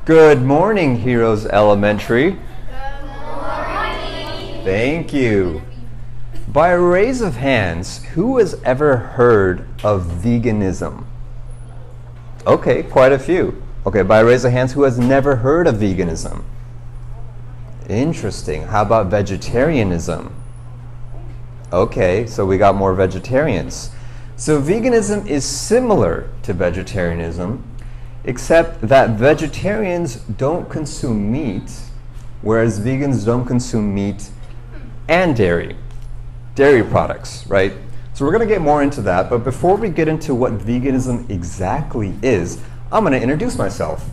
Good morning, Heroes Elementary. Good morning. Thank you. By a raise of hands, who has ever heard of veganism? Okay, quite a few. Okay, by a raise of hands, who has never heard of veganism? Interesting. How about vegetarianism? Okay, so we got more vegetarians. So veganism is similar to vegetarianism, except that vegetarians don't consume meat, whereas vegans don't consume meat and dairy products, right? So we're going to get more into that, but before we get into what veganism exactly is, I'm going to introduce myself.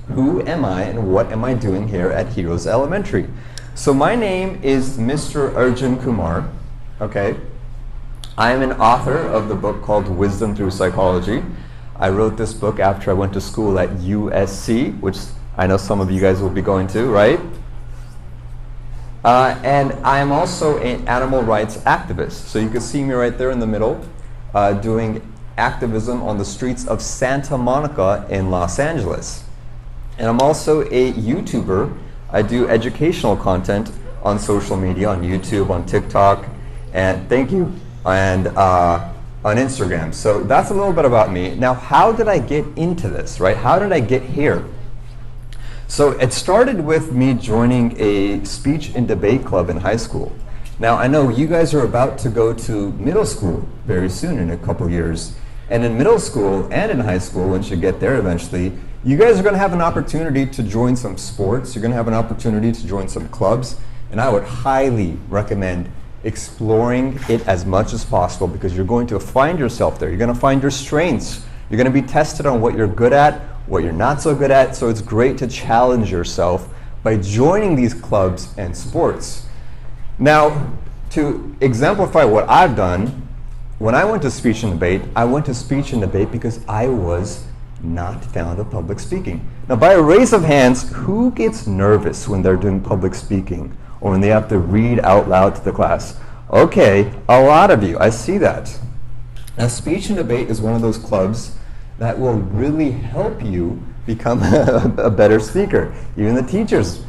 Who am I and what am I doing here at Heroes Elementary? So my name is Mr. Arjun Kumar, okay? I am an author of the book called Wisdom Through Psychology. I wrote this book after I went to school at USC, which I know some of you guys will be going to, right? And I am also an animal rights activist. So you can see me right there in the middle doing activism on the streets of Santa Monica in Los Angeles. And I'm also a YouTuber. I do educational content on social media, on YouTube, on TikTok, and thank you, and on Instagram. So that's a little bit about me. Now, how did I get into this, right? How did I get here? So it started with me joining a speech and debate club in high school. Now, I know you guys are about to go to middle school very soon in a couple years. And in middle school and in high school, once you get there eventually, you guys are going to have an opportunity to join some sports. You're going to have an opportunity to join some clubs. And I would highly recommend exploring it as much as possible, because you're going to find yourself there. You're going to find your strengths. You're going to be tested on what you're good at, what you're not so good at. So it's great to challenge yourself by joining these clubs and sports. Now, to exemplify what I've done, when I went to speech and debate, I went to speech and debate because I was not fond of public speaking. Now, by a raise of hands, who gets nervous when they're doing public speaking or when they have to read out loud to the class? Okay, a lot of you, I see that. Now, speech and debate is one of those clubs that will really help you become a better speaker. Even the teachers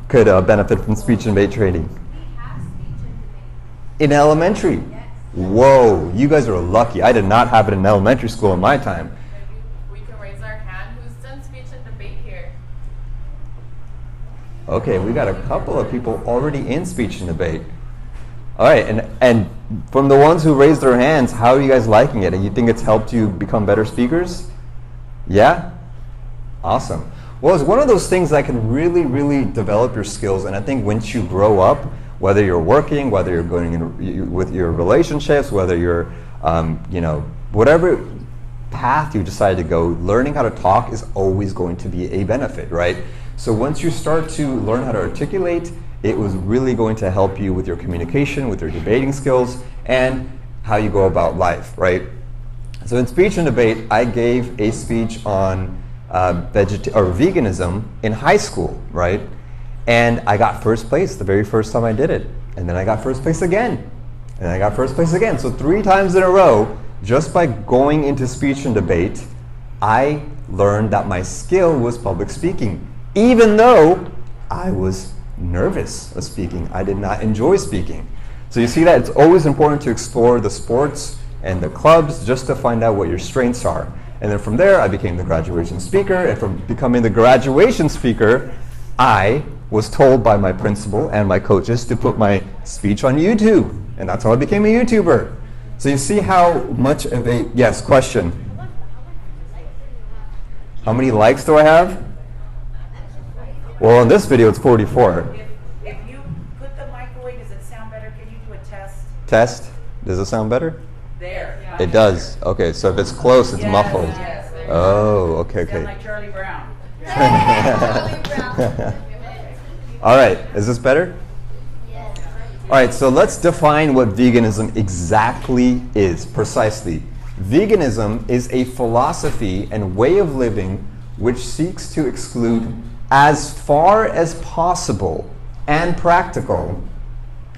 could benefit from speech and debate training. We have speech and debate. In elementary? Yes. Whoa, you guys are lucky. I did not have it in elementary school in my time. We can raise our hand. Who's done speech and debate here? Okay, we got a couple of people already in speech and debate. All right, and from the ones who raised their hands, how are you guys liking it? And you think it's helped you become better speakers? Yeah? Awesome. Well, it's one of those things that can really, really develop your skills. And I think once you grow up, whether you're working, whether you're going in with your relationships, whether you're, whatever path you decide to go, learning how to talk is always going to be a benefit, right? So once you start to learn how to articulate, it was really going to help you with your communication, with your debating skills, and how you go about life, right? So in speech and debate, I gave a speech on veganism in high school, right? And I got first place the very first time I did it. And then I got first place again. And I got first place again. So 3 times in a row, just by going into speech and debate, I learned that my skill was public speaking. Even though I was nervous of speaking. I did not enjoy speaking. So you see that it's always important to explore the sports and the clubs just to find out what your strengths are. And then from there, I became the graduation speaker. And from becoming the graduation speaker, I was told by my principal and my coaches to put my speech on YouTube. And that's how I became a YouTuber. So you see how much of a, yes, question. How many likes do I have? Well, in this video, it's 44. If you put the mic away, does it sound better? Can you do a test? Test? Does it sound better? There. It does. Okay, so if it's close, it's muffled. Yes, there you Oh, okay, Sound okay. like Charlie Brown. All right, is this better? Yes. All right, so let's define what veganism exactly is, precisely. Veganism is a philosophy and way of living which seeks to exclude, as far as possible and practical,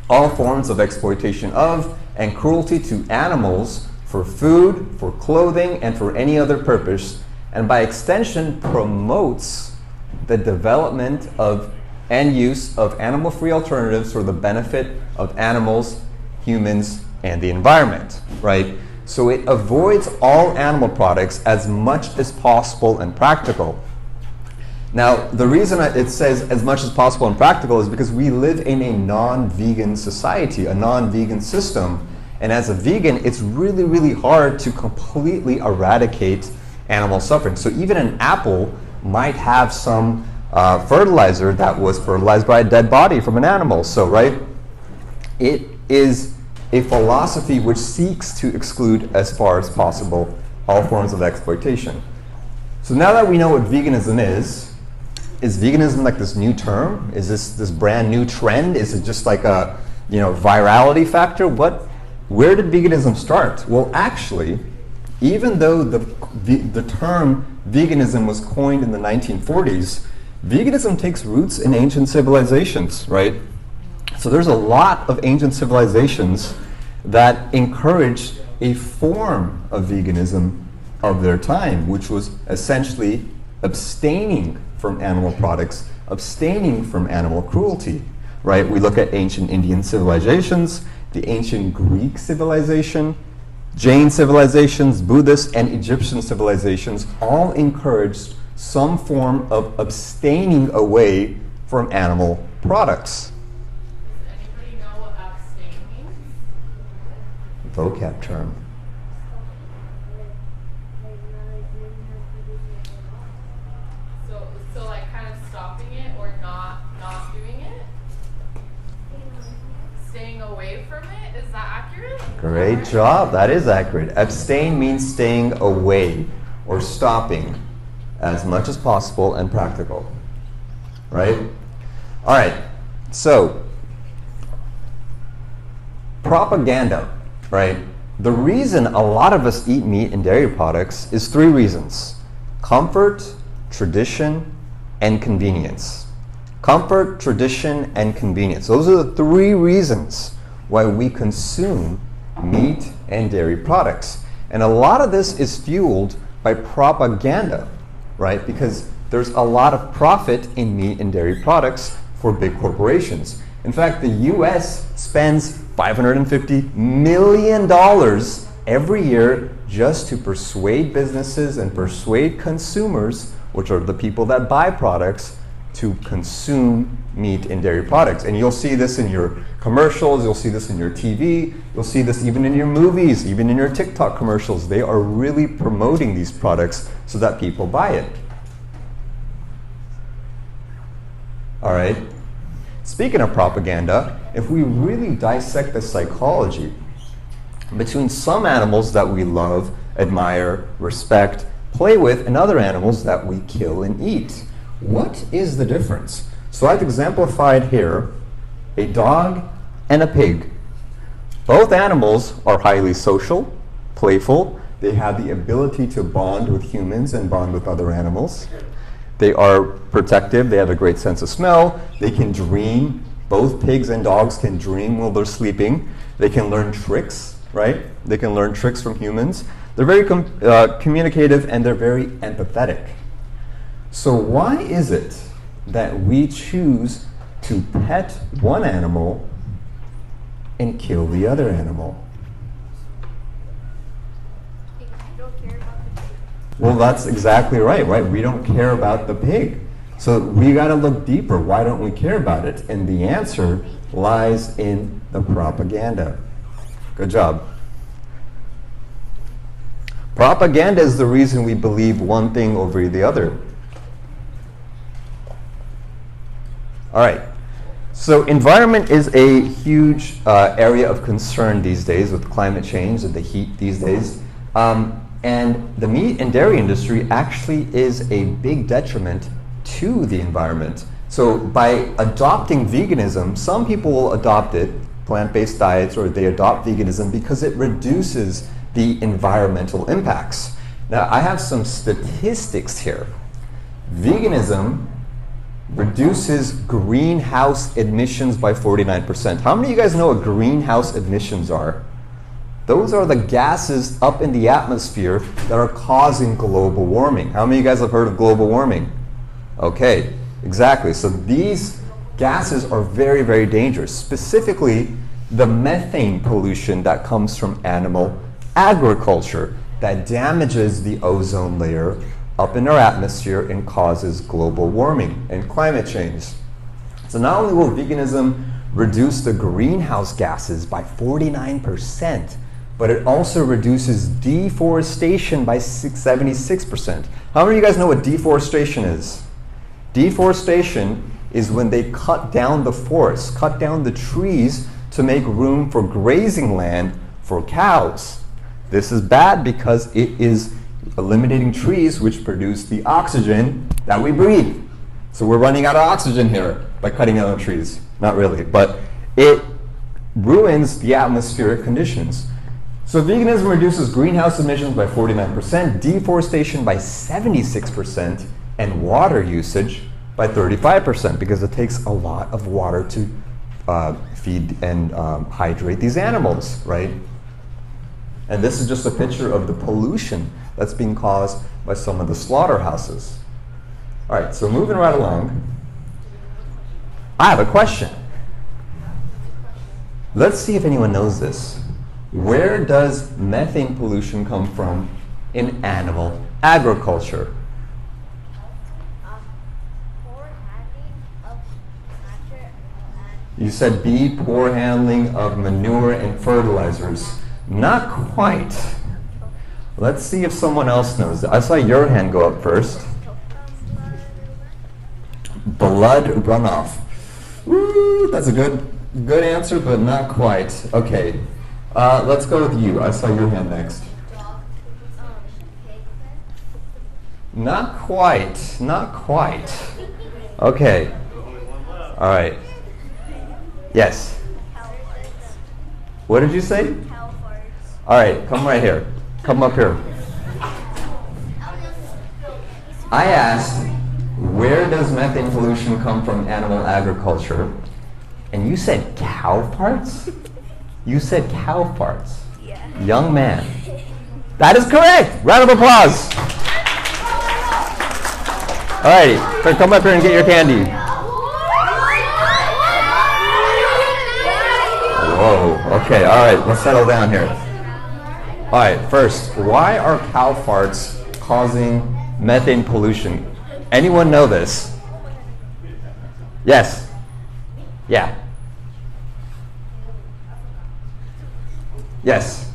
all forms of exploitation of and cruelty to animals for food, for clothing, and for any other purpose, and by extension promotes the development of and use of animal-free alternatives for the benefit of animals, humans, and the environment, right? So it avoids all animal products as much as possible and practical. Now, the reason it says as much as possible and practical is because we live in a non-vegan society, a non-vegan system. And as a vegan, it's really, really hard to completely eradicate animal suffering. So even an apple might have some fertilizer that was fertilized by a dead body from an animal. So, right, it is a philosophy which seeks to exclude as far as possible all forms of exploitation. So now that we know what veganism is veganism like this new term? Is this brand new trend? Is it just like a virality factor? Where did veganism start? Well, actually, even though the term veganism was coined in the 1940s, veganism takes roots in ancient civilizations, right? So there's a lot of ancient civilizations that encouraged a form of veganism of their time, which was essentially abstaining from animal products, abstaining from animal cruelty, right? We look at ancient Indian civilizations, the ancient Greek civilization, Jain civilizations, Buddhist and Egyptian civilizations all encouraged some form of abstaining away from animal products. Does anybody know what abstain means? Vocab term. So like kind of stopping it or not doing it? Staying away from it? Is that accurate? Great job. That is accurate. Abstain means staying away or stopping as much as possible and practical. Right? All right. So, propaganda, right? The reason a lot of us eat meat and dairy products is 3 reasons: comfort, tradition, and convenience. Comfort, tradition, and convenience. Those are the 3 reasons why we consume meat and dairy products. And a lot of this is fueled by propaganda, right? Because there's a lot of profit in meat and dairy products for big corporations. In fact, the US spends $550 million every year just to persuade businesses and persuade consumers, which are the people that buy products, to consume meat and dairy products. And you'll see this in your commercials, you'll see this in your TV, you'll see this even in your movies, even in your TikTok commercials. They are really promoting these products so that people buy it. All right. Speaking of propaganda, if we really dissect the psychology between some animals that we love, admire, respect, play with, and other animals that we kill and eat, what is the difference? So I've exemplified here a dog and a pig. Both animals are highly social, playful. They have the ability to bond with humans and bond with other animals. They are protective. They have a great sense of smell. They can dream. Both pigs and dogs can dream while they're sleeping. They can learn tricks, right? They can learn tricks from humans. They're very communicative and they're very empathetic. So why is it that we choose to pet one animal and kill the other animal? Well, that's exactly right? We don't care about the pig. So we got to look deeper. Why don't we care about it? And the answer lies in the propaganda. Good job. Propaganda is the reason we believe one thing over the other. All right. So environment is a huge area of concern these days with climate change and the heat these days. And the meat and dairy industry actually is a big detriment to the environment. So by adopting veganism, some people will adopt it, plant-based diets, or they adopt veganism because it reduces the environmental impacts. Now, I have some statistics here. Veganism reduces greenhouse emissions by 49%. How many of you guys know what greenhouse emissions are? Those are the gases up in the atmosphere that are causing global warming. How many of you guys have heard of global warming? Okay, exactly. So these gases are very, very dangerous. Specifically, the methane pollution that comes from animal agriculture that damages the ozone layer up in our atmosphere and causes global warming and climate change. So not only will veganism reduce the greenhouse gases by 49%, but it also reduces deforestation by 76%. How many of you guys know what deforestation is? Deforestation is when they cut down the forest, cut down the trees to make room for grazing land for cows. This is bad because it is eliminating trees which produce the oxygen that we breathe. So we're running out of oxygen here by cutting down the trees. Not really, but it ruins the atmospheric conditions. So veganism reduces greenhouse emissions by 49%, deforestation by 76%, and water usage by 35% because it takes a lot of water to feed and hydrate these animals, right? And this is just a picture of the pollution that's being caused by some of the slaughterhouses. All right, so moving right along, I have a question. Let's see if anyone knows this. Where does methane pollution come from in animal agriculture? Poor handling of matter and You said B, poor handling of manure and fertilizers. Not quite. Let's see if someone else knows. I saw your hand go up first. Blood runoff. Woo, that's a good answer, but not quite. Okay, let's go with you. I saw your hand next. Not quite. Not quite. Okay. All right. Yes. What did you say? All right, come right here. Come up here. I asked, where does methane pollution come from animal agriculture? And you said cow parts? You said cow parts. yeah. Young man. That is correct. Round of applause. All right, so come up here and get your candy. Whoa, okay, all right, let's settle down here. All right, first, why are cow farts causing methane pollution? Anyone know this? Yes. Yeah. Yes.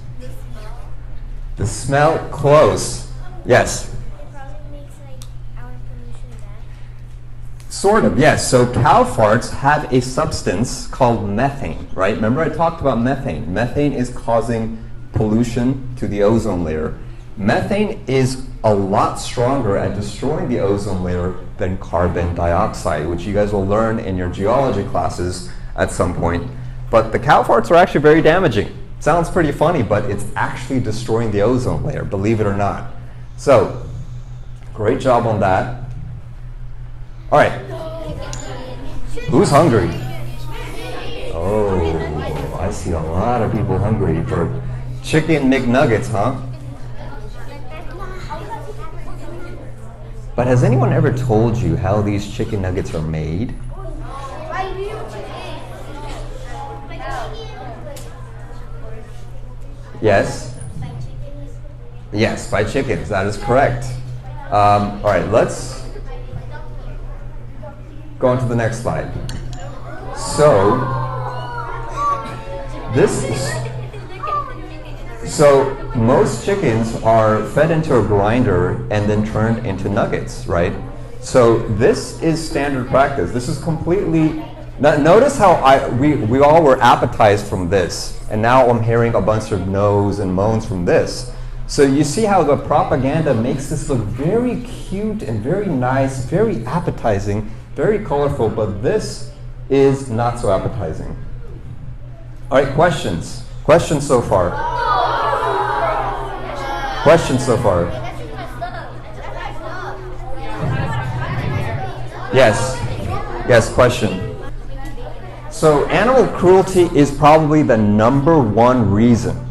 The smell, close. Yes. It probably makes like our pollution bad. Sort of, yes. So cow farts have a substance called methane, right? Remember I talked about methane. Methane is causing pollution to the ozone layer. Methane is a lot stronger at destroying the ozone layer than carbon dioxide, which you guys will learn in your geology classes at some point. But the cow farts are actually very damaging. Sounds pretty funny, but it's actually destroying the ozone layer, believe it or not. So, great job on that. All right. Who's hungry? Oh, I see a lot of people hungry for chicken McNuggets, huh? But has anyone ever told you how these chicken nuggets are made? Yes? Yes, by chickens. That is correct. All right, let's go on to the next slide. So, most chickens are fed into a grinder and then turned into nuggets, right? So this is standard practice. This is completely. Notice how we all were appetized from this, and now I'm hearing a bunch of no's and moans from this. So you see how the propaganda makes this look very cute and very nice, very appetizing, very colorful, but this is not so appetizing. All right, questions? Questions so far? Questions so far? Yes. Yes, question. So animal cruelty is probably the #1 reason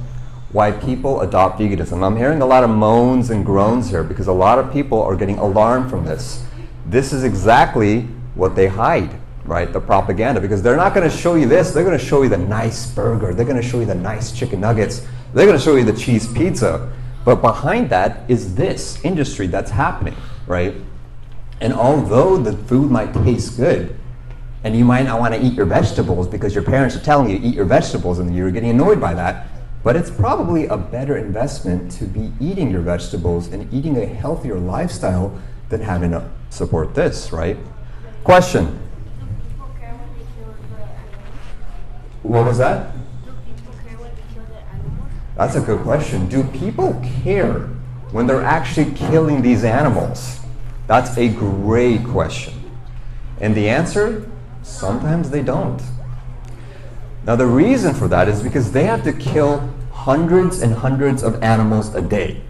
why people adopt veganism. I'm hearing a lot of moans and groans here because a lot of people are getting alarmed from this. This is exactly what they hide, right? The propaganda, because they're not going to show you this. They're going to show you the nice burger. They're going to show you the nice chicken nuggets. They're going to show you the cheese pizza. But behind that is this industry that's happening, right? And although the food might taste good, and you might not want to eat your vegetables because your parents are telling you to eat your vegetables and you're getting annoyed by that, but it's probably a better investment to be eating your vegetables and eating a healthier lifestyle than having to support this, right? Question. Do people care when they kill the animals? What was that? Do people care when they kill the animals? That's a good question. Do people care when they're actually killing these animals? That's a great question. And the answer, sometimes they don't. Now the reason for that is because they have to kill hundreds and hundreds of animals a day.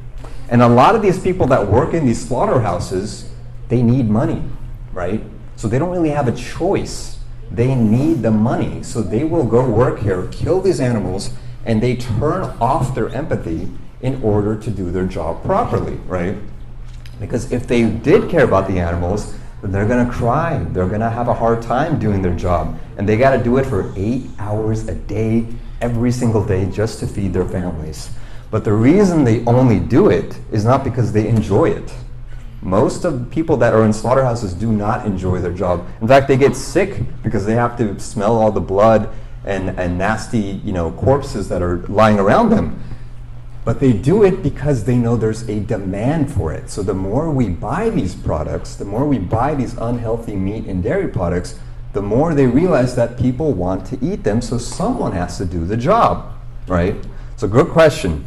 And a lot of these people that work in these slaughterhouses, they need money, right? So they don't really have a choice. They need the money. So they will go work here, kill these animals, and they turn off their empathy in order to do their job properly, right? Because if they did care about the animals, then they're gonna cry. They're gonna have a hard time doing their job. And they gotta do it for 8 hours a day, every single day, just to feed their families. But the reason they only do it is not because they enjoy it. Most of the people that are in slaughterhouses do not enjoy their job. In fact, they get sick because they have to smell all the blood and nasty, corpses that are lying around them. But they do it because they know there's a demand for it. So the more we buy these products, the more we buy these unhealthy meat and dairy products, the more they realize that people want to eat them, so someone has to do the job, right? So good question.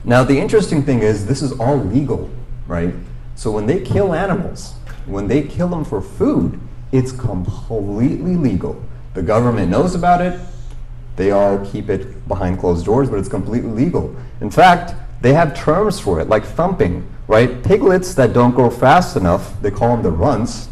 Now the interesting thing is this is all legal, right? So when they kill animals, when they kill them for food, it's completely legal. The government knows about it. They all keep it behind closed doors, but it's completely legal. In fact, they have terms for it, like thumping, right? Piglets that don't grow fast enough, they call them the runts,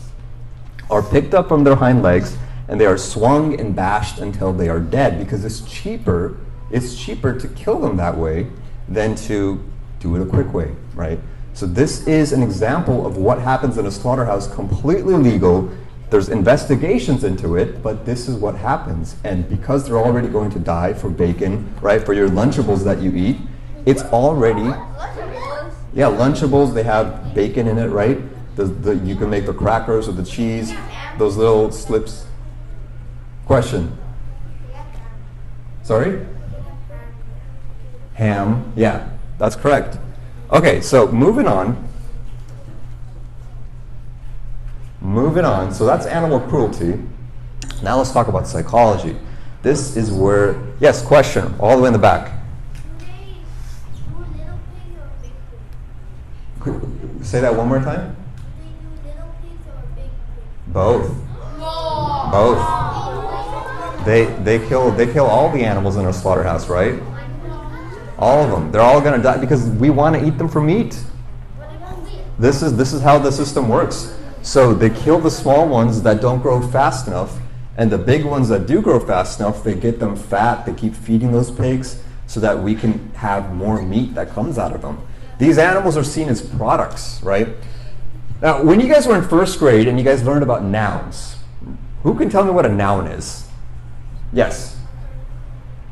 are picked up from their hind legs and they are swung and bashed until they are dead because it's cheaper to kill them that way than to do it a quick way, right? So this is an example of what happens in a slaughterhouse, completely legal. There's investigations into it, but this is what happens. And because they're already going to die for bacon, right, for your Lunchables that you eat, it's already, yeah, Lunchables, they have bacon in it, right? You can make the crackers with the cheese, those little slips. Question? Sorry? Ham, yeah, that's correct. Okay, so moving on. So that's animal cruelty. Now let's talk about psychology. This is where, yes, question, all the way in the back. Do they do little pigs or big pigs? Say that one more time. Do they do little pigs or big pigs? Both. Both. They kill all the animals in a slaughterhouse, right? All of them. They're all going to die because we want to eat them for meat. What about meat? This is how the system works. So they kill the small ones that don't grow fast enough, and the big ones that do grow fast enough, they get them fat. They keep feeding those pigs so that we can have more meat that comes out of them. These animals are seen as products, right? Now, when you guys were in first grade and you guys learned about nouns, who can tell me what a noun is? Yes.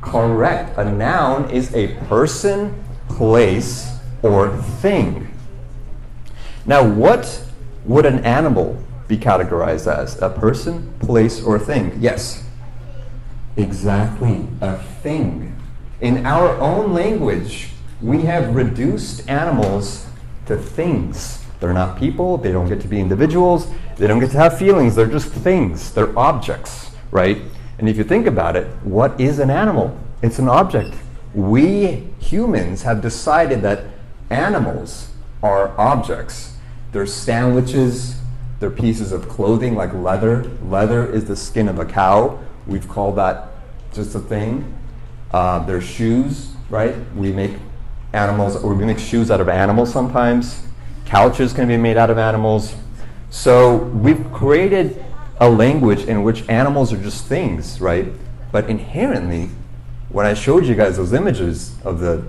Correct. A noun is a person, place, or thing. Now, what would an animal be categorized as? A person, place, or thing? Yes. Exactly. A thing. In our own language, we have reduced animals to things. They're not people. They don't get to be individuals. They don't get to have feelings. They're just things. They're objects, right? And if you think about it, what is an animal? It's an object. We humans have decided that animals are objects. They're sandwiches, they're pieces of clothing like leather. Leather is the skin of a cow. We've called that just a thing. They're shoes, right? We make shoes out of animals sometimes. Couches can be made out of animals. So we've created a language in which animals are just things, right? But inherently, when I showed you guys those images of the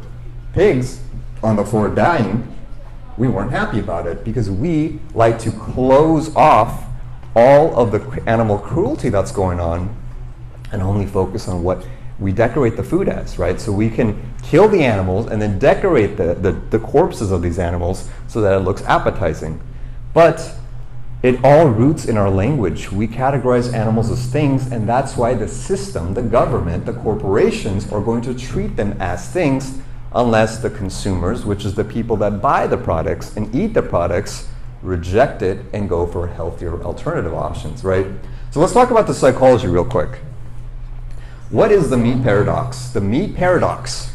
pigs on the floor dying, we weren't happy about it because we like to close off all of the animal cruelty that's going on and only focus on what we decorate the food as, right? So we can kill the animals and then decorate the corpses of these animals so that it looks appetizing. But it all roots in our language. We categorize animals as things, and that's why the system, the government, the corporations are going to treat them as things unless the consumers, which is the people that buy the products and eat the products, reject it and go for healthier alternative options, right? So let's talk about the psychology real quick. What is the meat paradox? The meat paradox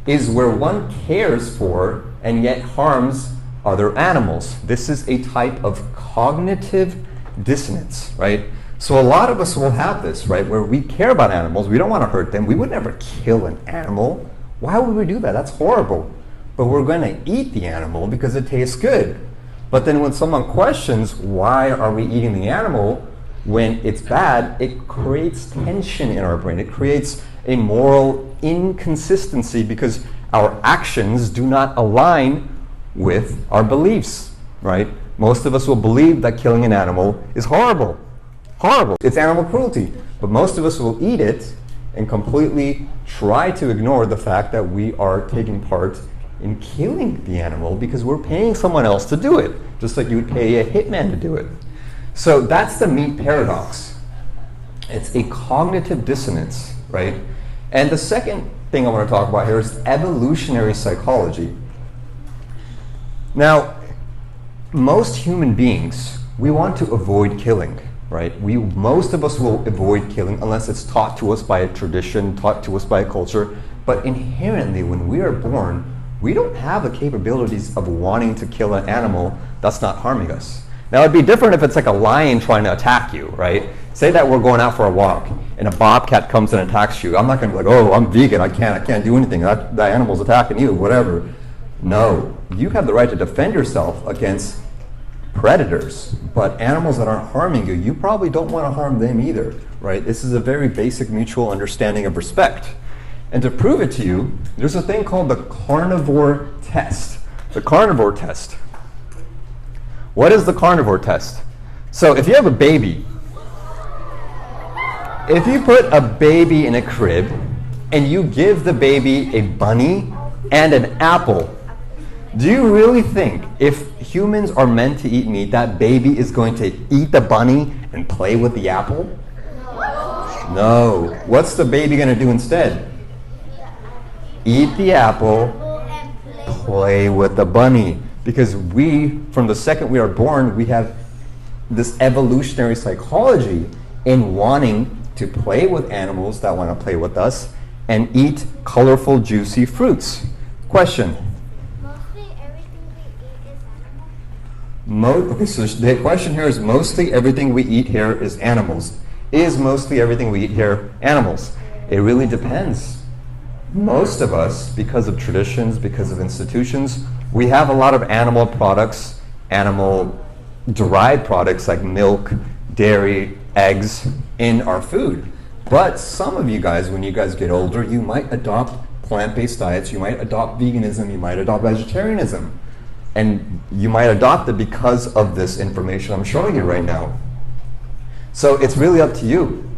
is where one cares for and yet harms other animals. This is a type of cognitive dissonance, right? So a lot of us will have this, right, where we care about animals, we don't want to hurt them, we would never kill an animal. Why would we do that? That's horrible. But we're going to eat the animal because it tastes good. But then when someone questions why are we eating the animal when it's bad, it creates tension in our brain. It creates a moral inconsistency because our actions do not align with our beliefs, right? Most of us will believe that killing an animal is horrible. Horrible. It's animal cruelty. But most of us will eat it and completely try to ignore the fact that we are taking part in killing the animal because we're paying someone else to do it, just like you would pay a hitman to do it. So that's the meat paradox. It's a cognitive dissonance, right? And the second thing I want to talk about here is evolutionary psychology. Now, most human beings, we want to avoid killing, right? Most of us will avoid killing unless it's taught to us by a tradition, taught to us by a culture. But inherently, when we are born, we don't have the capabilities of wanting to kill an animal that's not harming us. Now, it'd be different if it's like a lion trying to attack you, right? Say that we're going out for a walk and a bobcat comes and attacks you. I'm not going to be like, oh, I'm vegan, I can't do anything. That animal's attacking you, whatever. No, you have the right to defend yourself against predators, but animals that aren't harming you, you probably don't want to harm them either, right? This is a very basic mutual understanding of respect. And to prove it to you, there's a thing called the carnivore test. The carnivore test. What is the carnivore test? So if you have a baby, if you put a baby in a crib and you give the baby a bunny and an apple, do you really think if humans are meant to eat meat, that baby is going to eat the bunny and play with the apple? No. What's the baby going to do instead? Eat the apple, play with the bunny. Because we, from the second we are born, we have this evolutionary psychology in wanting to play with animals that want to play with us and eat colorful, juicy fruits. Question. Mostly everything we eat is animal? Okay, so the question here is mostly everything we eat here is animals. Is mostly everything we eat here animals? It really depends. Most of us, because of traditions, because of institutions, we have a lot of animal products, animal-derived products like milk, dairy, eggs in our food. But some of you guys, when you guys get older, you might adopt plant-based diets, you might adopt veganism, you might adopt vegetarianism. And you might adopt it because of this information I'm showing you right now. So it's really up to you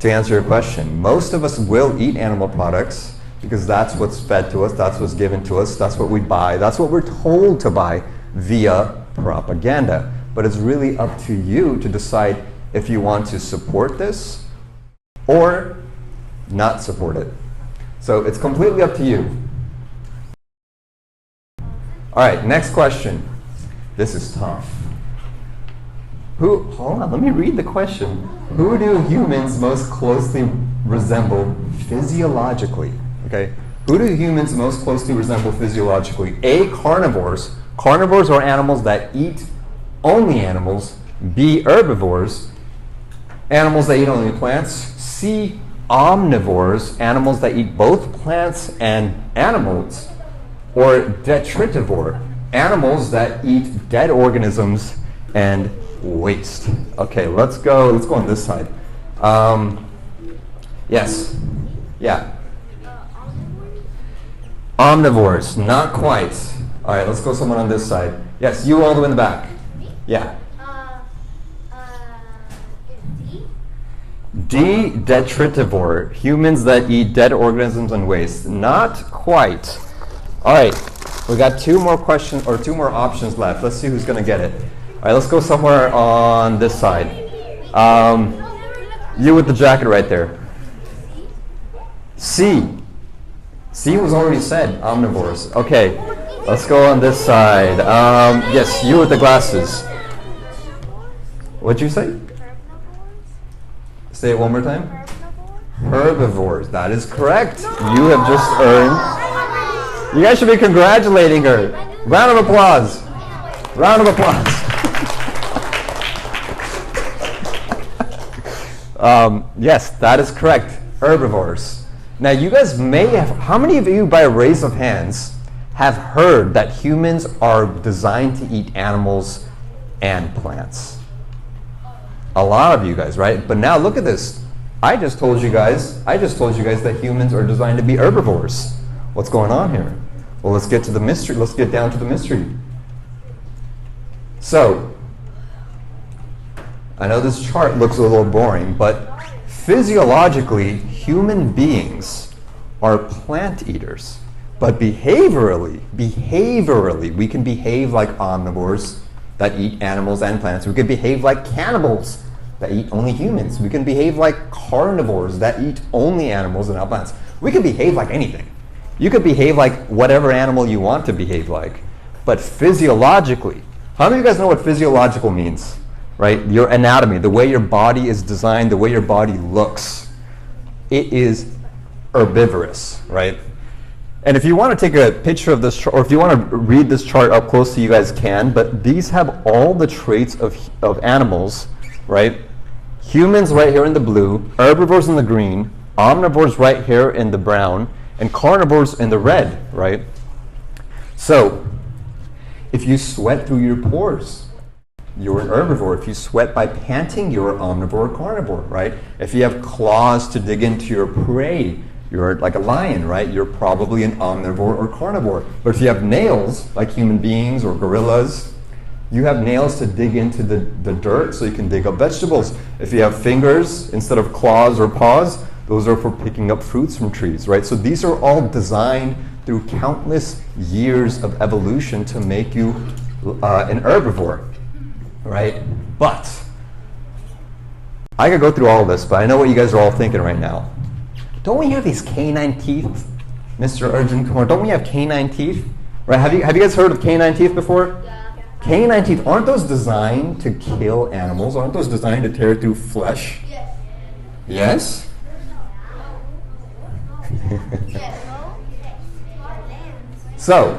to answer your question. Most of us will eat animal products because that's what's fed to us, that's what's given to us, that's what we buy, that's what we're told to buy via propaganda. But it's really up to you to decide if you want to support this or not support it. So it's completely up to you. All right, next question. This is tough. Hold on, let me read the question. Who do humans most closely resemble physiologically? Okay, who do humans most closely resemble physiologically? A, carnivores. Carnivores are animals that eat only animals. B, herbivores. Animals that eat only plants. C, omnivores. Animals that eat both plants and animals. Or detritivore. Animals that eat dead organisms and waste. Okay, let's go on this side. Yes? Yeah. Omnivores? Omnivores, not quite. All right, let's go someone on this side. Yes, you all the way in the back. Yeah. Is D, D? detritivore, humans that eat dead organisms and waste. Not quite. All right, we got two more questions or two more options left. Let's see who's gonna get it. All right, let's go somewhere on this side. You with the jacket right there. C. C was already said, omnivores. Okay, let's go on this side. Yes, you with the glasses. What'd you say? Say it one more time. Herbivores. That is correct. You have just earned. You guys should be congratulating her. Round of applause. Round of applause. Yes, that is correct. Herbivores. Now, you guys may have. How many of you, by a raise of hands, have heard that humans are designed to eat animals and plants? A lot of you guys, right? But now look at this. I just told you guys that humans are designed to be herbivores. What's going on here? Well, let's get to the mystery. Let's get down to the mystery. So, I know this chart looks a little boring, but physiologically, human beings are plant eaters. But behaviorally, we can behave like omnivores that eat animals and plants. We can behave like cannibals that eat only humans. We can behave like carnivores that eat only animals and not plants. We can behave like anything. You could behave like whatever animal you want to behave like. But physiologically, how many of you guys know what physiological means? Right? Your anatomy, the way your body is designed, the way your body looks. It is herbivorous, right? And if you want to take a picture of this chart, or if you want to read this chart up close to you guys can, but these have all the traits of animals, right? Humans right here in the blue, herbivores in the green, omnivores right here in the brown, and carnivores in the red, right? So, if you sweat through your pores, you're an herbivore. If you sweat by panting, you're an omnivore or carnivore, right? If you have claws to dig into your prey, you're like a lion, right? You're probably an omnivore or carnivore. But if you have nails, like human beings or gorillas, you have nails to dig into the dirt so you can dig up vegetables. If you have fingers instead of claws or paws, those are for picking up fruits from trees, right? So these are all designed through countless years of evolution to make you an herbivore, right? But I could go through all of this, but I know what you guys are all thinking right now. Don't we have these canine teeth, Mr. Arjun Kumar? Don't we have canine teeth? Right? Have you guys heard of canine teeth before? Yeah. Canine teeth, aren't those designed to kill animals? Aren't those designed to tear through flesh? Yes. Yes? So,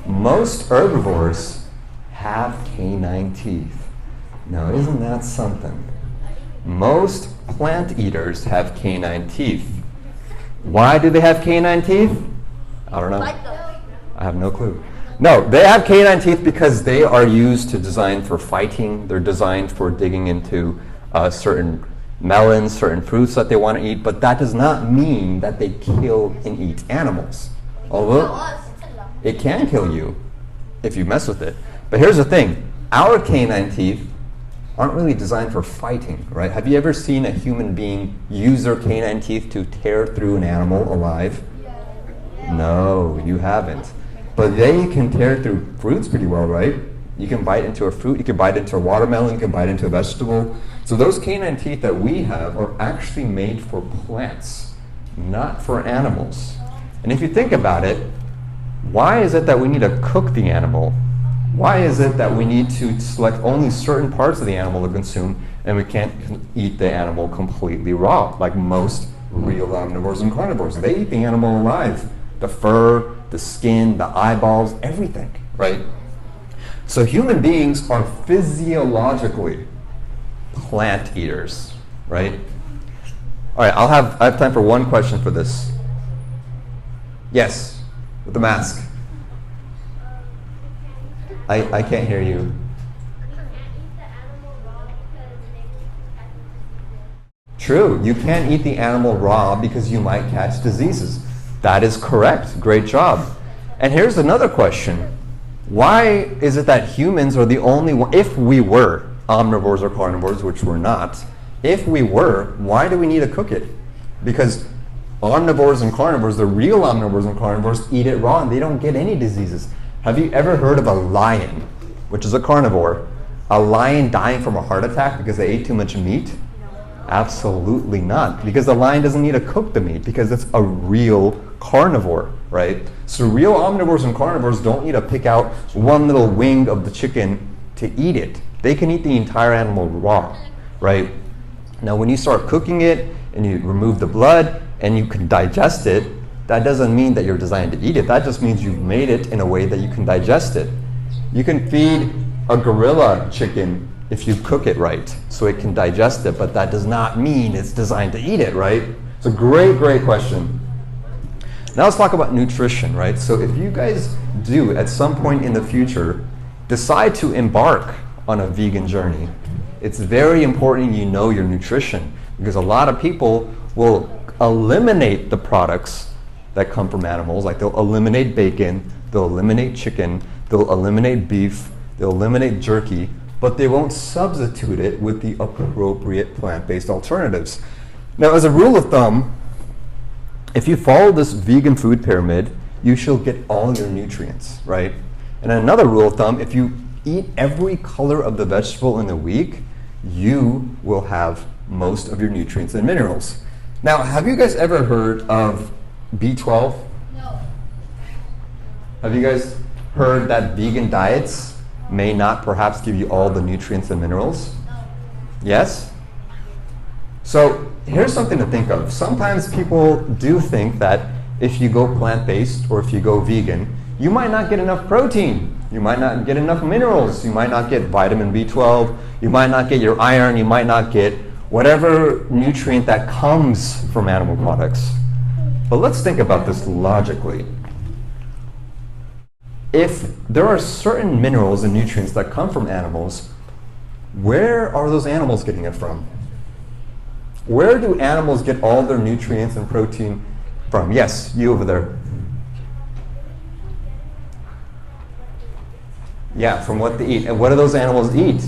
most herbivores have canine teeth. Now, isn't that something? Most plant eaters have canine teeth. Why do they have canine teeth? I don't know. I have no clue. No, they have canine teeth because they are used to design for fighting. They're designed for digging into certain melons, certain fruits that they want to eat, but that does not mean that they kill and eat animals. Although it can kill you if you mess with it. But here's the thing. Our canine teeth aren't really designed for fighting, right? Have you ever seen a human being use their canine teeth to tear through an animal alive? No, you haven't. But they can tear through fruits pretty well, right? You can bite into a fruit, you can bite into a watermelon, you can bite into a vegetable. So those canine teeth that we have are actually made for plants, not for animals. And if you think about it, why is it that we need to cook the animal? Why is it that we need to select only certain parts of the animal to consume and we can't eat the animal completely raw, like most real omnivores and carnivores? They eat the animal alive. The fur, the skin, the eyeballs, everything, right? So human beings are physiologically plant eaters, right? All right, I have time for one question for this. Yes, with the mask. I can't hear you. True. You can't eat the animal raw because you might catch diseases. That is correct. Great job. And here's another question. Why is it that humans are the only one, if we were omnivores or carnivores, which we're not, if we were, why do we need to cook it? Because omnivores and carnivores, the real omnivores and carnivores, eat it raw and they don't get any diseases. Have you ever heard of a lion, which is a carnivore, a lion dying from a heart attack because they ate too much meat? Absolutely not, because the lion doesn't need to cook the meat because it's a real carnivore, right? So real omnivores and carnivores don't need to pick out one little wing of the chicken to eat it. They can eat the entire animal raw, right? Now when you start cooking it and you remove the blood and you can digest it, that doesn't mean that you're designed to eat it. That just means you've made it in a way that you can digest it. You can feed a gorilla chicken if you cook it right, so it can digest it, but that does not mean it's designed to eat it, right? It's a great, great question. Now let's talk about nutrition, right? So if you guys do, at some point in the future, decide to embark on a vegan journey, it's very important you know your nutrition, because a lot of people will eliminate the products that come from animals, like they'll eliminate bacon, they'll eliminate chicken, they'll eliminate beef, they'll eliminate jerky, but they won't substitute it with the appropriate plant-based alternatives. Now, as a rule of thumb, if you follow this vegan food pyramid, you shall get all your nutrients, right? And another rule of thumb, if you eat every color of the vegetable in a week, you will have most of your nutrients and minerals. Now, have you guys ever heard of B12? No. Have you guys heard that vegan diets may not perhaps give you all the nutrients and minerals? Yes? So here's something to think of. Sometimes people do think that if you go plant-based or if you go vegan, you might not get enough protein. You might not get enough minerals. You might not get vitamin B12. You might not get your iron. You might not get whatever nutrient that comes from animal products. But let's think about this logically. If there are certain minerals and nutrients that come from animals, where are those animals getting it from? Where do animals get all their nutrients and protein from? Yes, you over there. Yeah, from what they eat. And what do those animals eat?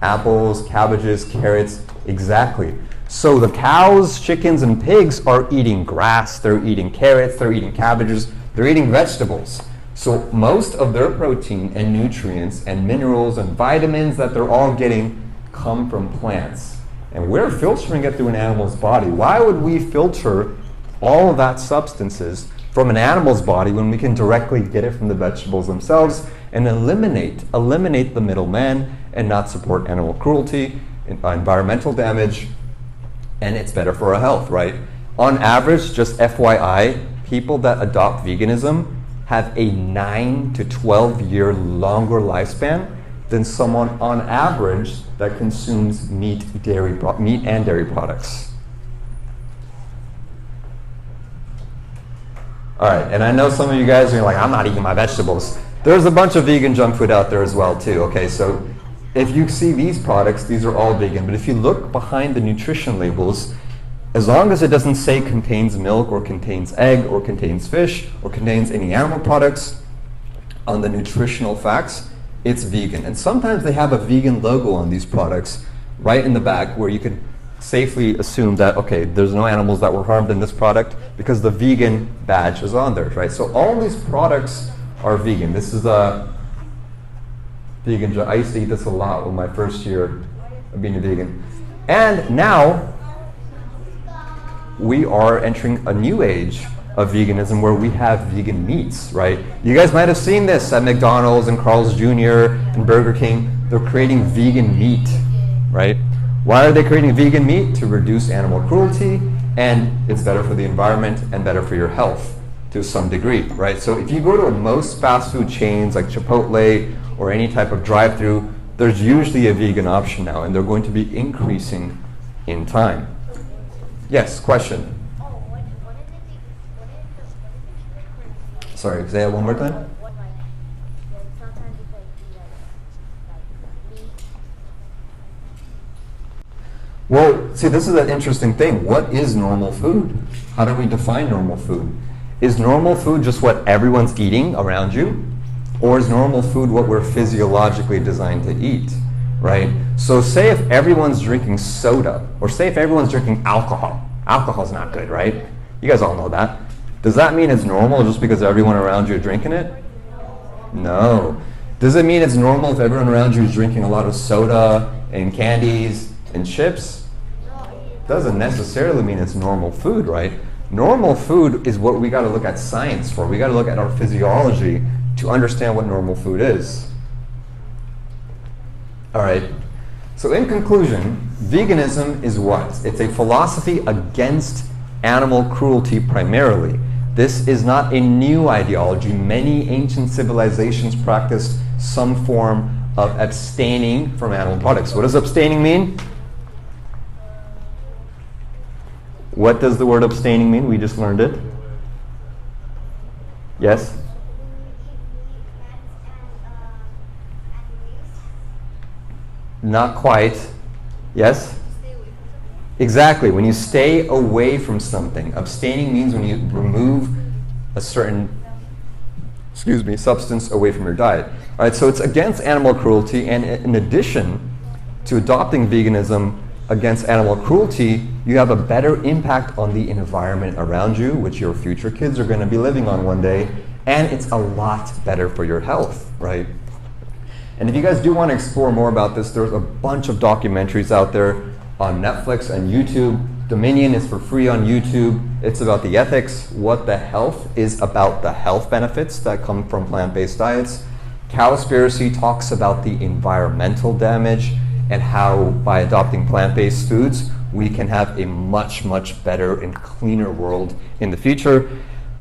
Apples, cabbages, carrots, exactly. So the cows, chickens, and pigs are eating grass, they're eating carrots, they're eating cabbages, they're eating vegetables. So most of their protein and nutrients and minerals and vitamins that they're all getting come from plants. And we're filtering it through an animal's body. Why would we filter all of that substances from an animal's body when we can directly get it from the vegetables themselves and eliminate the middleman and not support animal cruelty, environmental damage, and it's better for our health, right? On average, just FYI, people that adopt veganism have a 9 to 12 year longer lifespan than someone on average that consumes meat and dairy products. All right, and I know some of you guys are like, I'm not eating my vegetables. There's a bunch of vegan junk food out there as well too, okay? So if you see these products, these are all vegan, but if you look behind the nutrition labels, as long as it doesn't say contains milk or contains egg or contains fish or contains any animal products on the nutritional facts, it's vegan. And sometimes they have a vegan logo on these products right in the back where you can safely assume that, okay, there's no animals that were harmed in this product because the vegan badge is on there, right? So all these products are vegan. This is a vegan. I used to eat this a lot in my first year of being a vegan. And now we are entering a new age of veganism where we have vegan meats, right? You guys might have seen this at McDonald's and Carl's Jr. and Burger King. They're creating vegan meat, right? Why are they creating vegan meat? To reduce animal cruelty, and it's better for the environment and better for your health to some degree, right? So if you go to most fast food chains like Chipotle or any type of drive-through, there's usually a vegan option now, and they're going to be increasing in time. Yes, question? Oh, what is it? Sorry, say that one more time. Well, see, this is an interesting thing. What is normal food? How do we define normal food? Is normal food just what everyone's eating around you? Or is normal food what we're physiologically designed to eat, right? So say if everyone's drinking soda, or say if everyone's drinking alcohol. Alcohol's not good, right? You guys all know that. Does that mean it's normal just because everyone around you is drinking it? No. Does it mean it's normal if everyone around you is drinking a lot of soda and candies and chips? Doesn't necessarily mean it's normal food, right? Normal food is what we got to look at science for. We got to look at our physiology to understand what normal food is. All right. So in conclusion, veganism is what? It's a philosophy against animal cruelty primarily. This is not a new ideology. Many ancient civilizations practiced some form of abstaining from animal products. What does abstaining mean? What does the word abstaining mean? We just learned it. Yes? Not quite. Yes? Exactly. When you stay away from something. Abstaining means when you remove a certain substance away from your diet. All right, so it's against animal cruelty, and in addition to adopting veganism against animal cruelty, you have a better impact on the environment around you, which your future kids are going to be living on one day, and it's a lot better for your health, right? And if you guys do want to explore more about this, there's a bunch of documentaries out there on Netflix and YouTube. Dominion is for free on YouTube. It's about the ethics. What the Health is about the health benefits that come from plant-based diets. Cowspiracy talks about the environmental damage and how by adopting plant-based foods, we can have a much, much better and cleaner world in the future.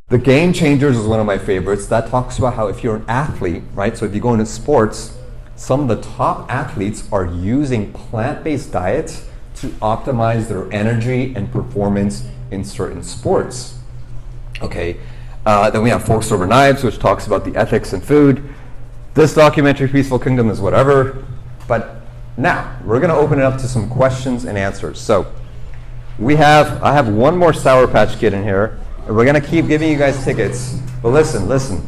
The Game Changers is one of my favorites. That talks about how if you're an athlete, right? So if you go into sports, some of the top athletes are using plant-based diets to optimize their energy and performance in certain sports. Okay, then we have Forks Over Knives, which talks about the ethics in food. This documentary, Peaceful Kingdom, is whatever. But now, we're going to open it up to some questions and answers. So, I have one more Sour Patch Kid in here, and we're going to keep giving you guys tickets. But listen.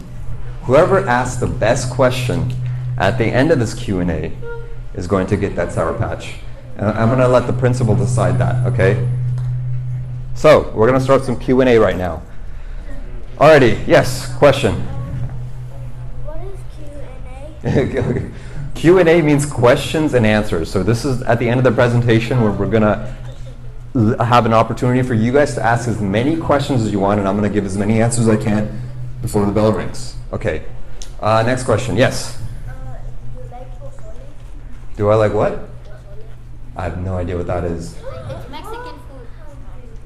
Whoever asks the best question at the end of this Q&A is going to get that Sour Patch. And I'm going to let the principal decide that, okay? So, we're going to start some Q&A right now. Alrighty, yes, question. What is Q&A? Q&A means questions and answers. So this is at the end of the presentation where we're going to have an opportunity for you guys to ask as many questions as you want, and I'm going to give as many answers as I can before the bell rings. Okay. Next question. Yes? Do you like pozole? Do I like what? I have no idea what that is. It's Mexican food.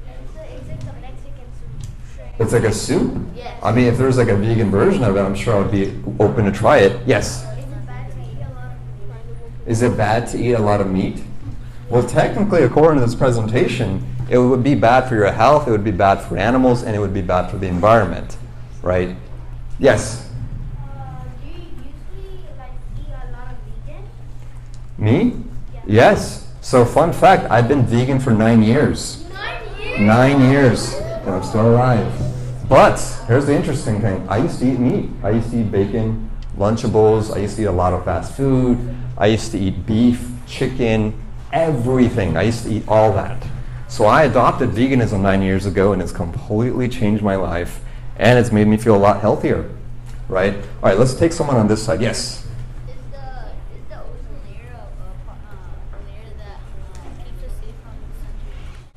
It's like a Mexican soup. It's like a soup? Yes. I mean, if there's like a vegan version of it, I'm sure I would be open to try it. Yes? Is it bad to eat a lot of meat? Well, technically, according to this presentation, it would be bad for your health, it would be bad for animals, and it would be bad for the environment, right? Yes? Do you usually eat a lot of vegan? Me? Yes. So fun fact, I've been vegan for 9 years. 9 years? 9 years, and I'm still alive. But here's the interesting thing. I used to eat meat. I used to eat bacon, Lunchables. I used to eat a lot of fast food. I used to eat beef, chicken, everything. I used to eat all that. So I adopted veganism 9 years ago, and it's completely changed my life, and it's made me feel a lot healthier, right? All right, let's take someone on this side. Yes? Is the ozone layer a layer that keeps us safe from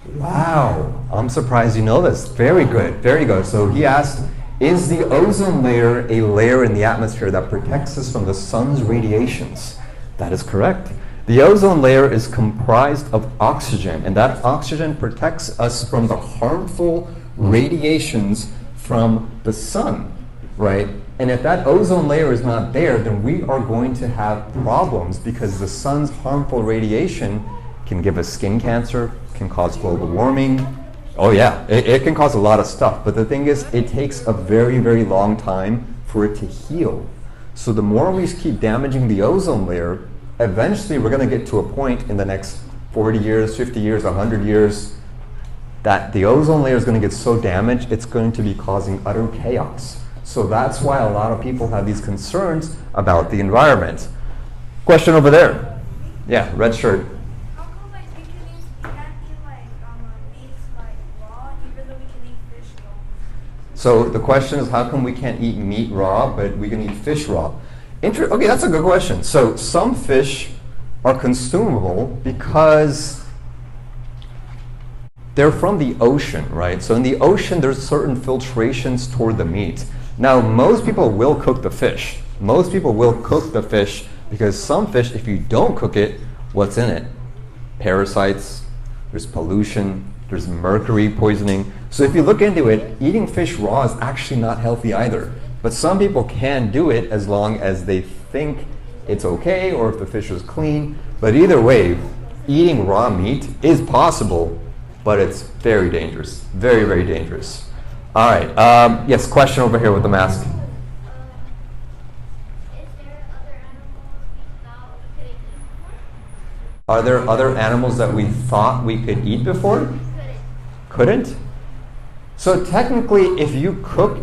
the sun? Wow, I'm surprised you know this. Very good, very good. So he asked, is the ozone layer a layer in the atmosphere that protects us from the sun's radiations? That is correct. The ozone layer is comprised of oxygen, and that oxygen protects us from the harmful radiations from the sun, right? And if that ozone layer is not there, then we are going to have problems because the sun's harmful radiation can give us skin cancer, can cause global warming. Oh yeah, it can cause a lot of stuff. But the thing is, it takes a very, very long time for it to heal. So the more we keep damaging the ozone layer, eventually we're going to get to a point in the next 40 years, 50 years, 100 years, that the ozone layer is going to get so damaged, it's going to be causing utter chaos. So that's why a lot of people have these concerns about the environment. Question over there. Yeah, red shirt. How come like we can't eat like meats like raw, even though we can eat fish raw? So the question is, how come we can't eat meat raw, but we can eat fish raw? Okay, that's a good question. So some fish are consumable because they're from the ocean, right? So in the ocean, there's certain filtrations toward the meat. Now, most people will cook the fish. Most people will cook the fish because some fish, if you don't cook it, what's in it? Parasites, there's pollution, there's mercury poisoning. So if you look into it, eating fish raw is actually not healthy either. But some people can do it as long as they think it's okay or if the fish is clean. But either way, eating raw meat is possible, but it's very dangerous. Very, very dangerous. All right. Yes, question over here with the mask. Are there other animals that we thought we could eat before? Couldn't? So technically, if you cook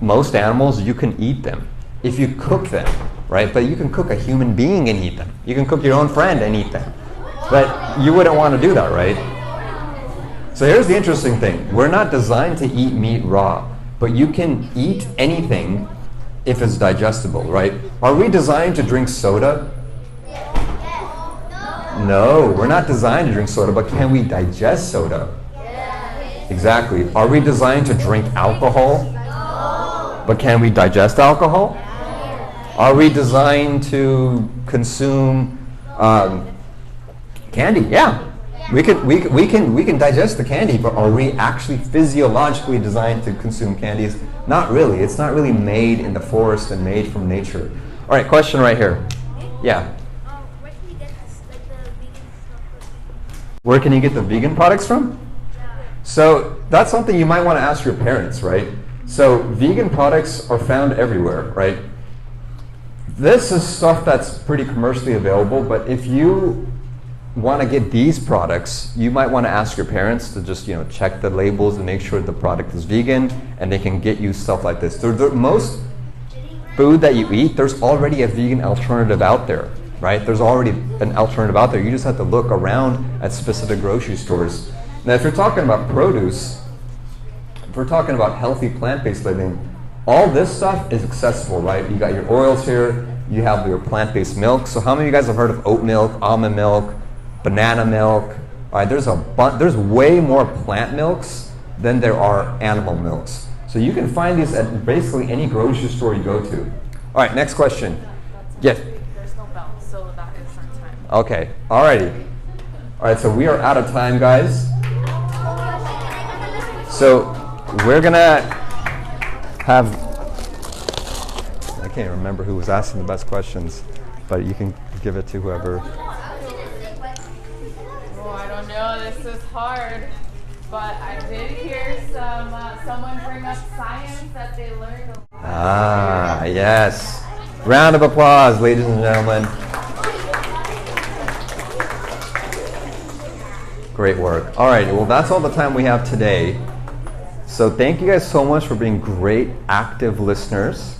most animals, you can eat them. If you cook them, right? But you can cook a human being and eat them. You can cook your own friend and eat them. But you wouldn't want to do that, right? So here's the interesting thing. We're not designed to eat meat raw, but you can eat anything if it's digestible, right? Are we designed to drink soda? No, we're not designed to drink soda, but can we digest soda? Exactly. Are we designed to drink alcohol? But can we digest alcohol? Are we designed to consume candy? Yeah. We can digest the candy, but are we actually physiologically designed to consume candies? Not really. It's not really made in the forest and made from nature. All right, question right here. Yeah. Where can you get like the vegan stuff? Where can you get the vegan products from? So that's something you might want to ask your parents, right? So vegan products are found everywhere, right? This is stuff that's pretty commercially available, but if you want to get these products, you might want to ask your parents to just, check the labels and make sure the product is vegan, and they can get you stuff like this. Most food that you eat, there's already a vegan alternative out there, right? There's already an alternative out there. You just have to look around at specific grocery stores. Now, if you're talking about produce, if we're talking about healthy plant-based living, all this stuff is accessible, right? You got your oils here, you have your plant-based milk. So how many of you guys have heard of oat milk, almond milk, banana milk? All right, there's way more plant milks than there are animal milks. So you can find these at basically any grocery store you go to. All right, next question. Yes? There's no bell, so that is our time. Okay, all righty. All right, so we are out of time, guys. So we're gonna have, I can't remember who was asking the best questions, but you can give it to whoever. Oh, I don't know. This is hard. But I did hear someone bring up science that they learned. Ah, yes. Round of applause, ladies and gentlemen. Great work. All right, well, that's all the time we have today. So thank you guys so much for being great, active listeners.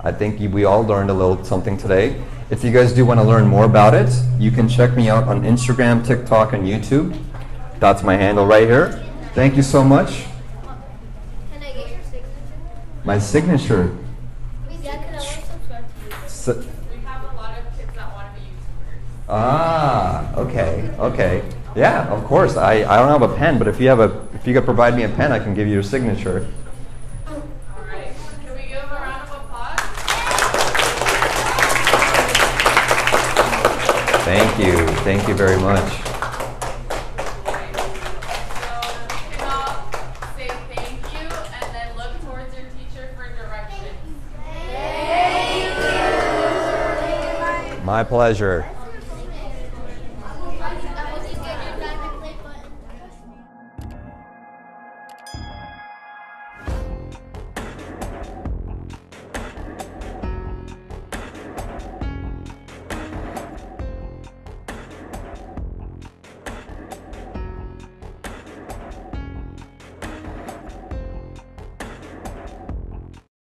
I think we all learned a little something today. If you guys do want to learn more about it, you can check me out on Instagram, TikTok, and YouTube. That's my handle right here. Thank you so much. Can I get your signature? My signature. Yeah, because I want to subscribe to you. We have a lot of kids that want to be YouTubers. Ah, okay. Yeah, of course. I don't have a pen, but if you could provide me a pen, I can give you your signature. All right. Can we give a round of applause? Thank you very much. So you can all say thank you and then look towards your teacher for directions. My pleasure.